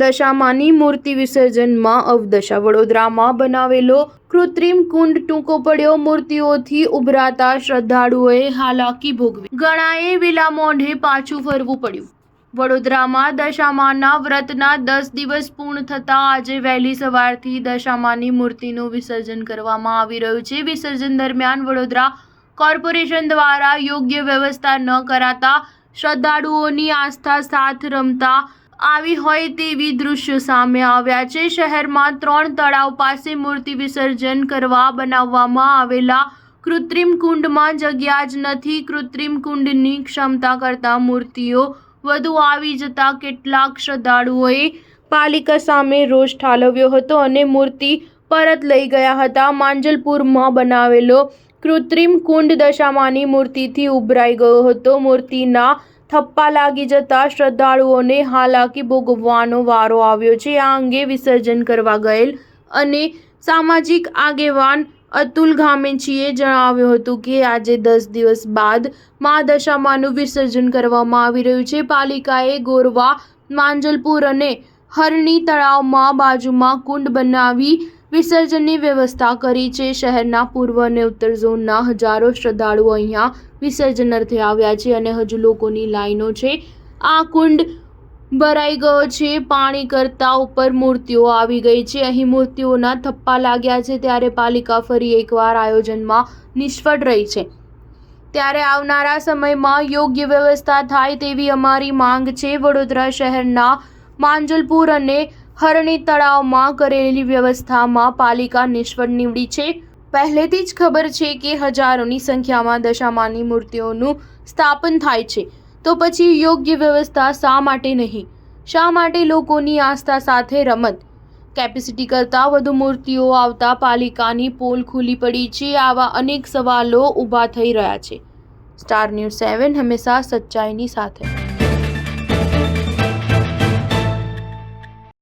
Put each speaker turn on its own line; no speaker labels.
દશામાની મૂર્તિ વિસર્જનમાં અવદશા. વડોદરામાં બનાવેલો કૃત્રિમ કુંડ ટૂંકો પડ્યો. મૂર્તિઓથી ઉભરાતા શ્રદ્ધાળુઓએ હાલાકી ભોગવી. ઘણાએ વિલા મોઢે પાછું ફરવું પડ્યું. વડોદરામાં દશામાના વ્રતના 10 દિવસ પૂર્ણ થતાં આજે વહેલી સવારથી દશામાની મૂર્તિનું વિસર્જન કરવામાં આવી રહ્યું છે. વિસર્જન દરમિયાન વડોદરા કોર્પોરેશન દ્વારા યોગ્ય વ્યવસ્થા ન કરાતા શ્રદ્ધાળુઓની આસ્થા સાથ રમતા આવી હોય તેવી દૃશ્યો સામે આવ્યા છે. શહેરમાં 3 તળાવ પાસે મૂર્તિ વિસર્જન કરવા બનાવવામાં આવેલા કૃત્રિમ કુંડમાં જગ્યા જ નથી. કૃત્રિમ કુંડની ક્ષમતા કરતાં મૂર્તિઓ વધુ આવી જતા કેટલાક શ્રદ્ધાળુઓએ પાલિકા સામે રોષ ઠાલવ્યો હતો અને મૂર્તિ પરત લઈ ગયા હતા. માંજલપુરમાં બનાવેલો કૃત્રિમ કુંડ દશામાની મૂર્તિથી ઉભરાઈ ગયો હતો. મૂર્તિના થપ્પા લાગી જતા શ્રદ્ધાળુઓને હાલાકી ભોગવવાનો વારો આવ્યો છે. આ અંગે વિસર્જન કરવા ગયેલ અને સામાજિક આગેવાન અતુલ ગામેચીએ જણાવ્યું હતું કે આજે 10 દિવસ બાદ મા દશામાનું વિસર્જન કરવામાં આવી રહ્યું છે. પાલિકાએ ગોરવા, માંજલપુર અને હરણી તળાવમાં બાજુમાં કુંડ બનાવી વિસર્જનની વ્યવસ્થા કરી છે. શહેરના પૂર્વ અને ઉત્તર ઝોનના હજારો શ્રદ્ધાળુઓ અહીંયા વિસર્જન અર્થે આવ્યા છે અને હજુ લોકોની લાઈનો છે. આ કુંડ ભરાઈ ગયો છે. પાણી કરતાં ઉપર મૂર્તિઓ આવી ગઈ છે. અહીં મૂર્તિઓના થપ્પા લાગ્યા છે. ત્યારે પાલિકા ફરી એકવાર આયોજનમાં નિષ્ફળ રહી છે. ત્યારે આવનારા સમયમાં યોગ્ય વ્યવસ્થા થાય તેવી અમારી માંગ છે. વડોદરા શહેરના માંજલપુર અને હરણી તળાવમાં કરેલી વ્યવસ્થામાં પાલિકા નિષ્ફળ નીવડી છે. પહેલેથી જ ખબર છે કે હજારોની સંખ્યામાં દશામાની મૂર્તિઓનું સ્થાપન થાય છે, તો પછી યોગ્ય વ્યવસ્થા શા માટે નહીં? શા માટે લોકોની આસ્થા સાથે રમત? કેપેસિટી કરતાં વધુ મૂર્તિઓ આવતા પાલિકાની પોલ ખુલ્લી પડી છે. આવા અનેક સવાલો ઊભા થઈ રહ્યા છે. સ્ટાર ન્યૂઝ 7 હંમેશા સચ્ચાઈની સાથે.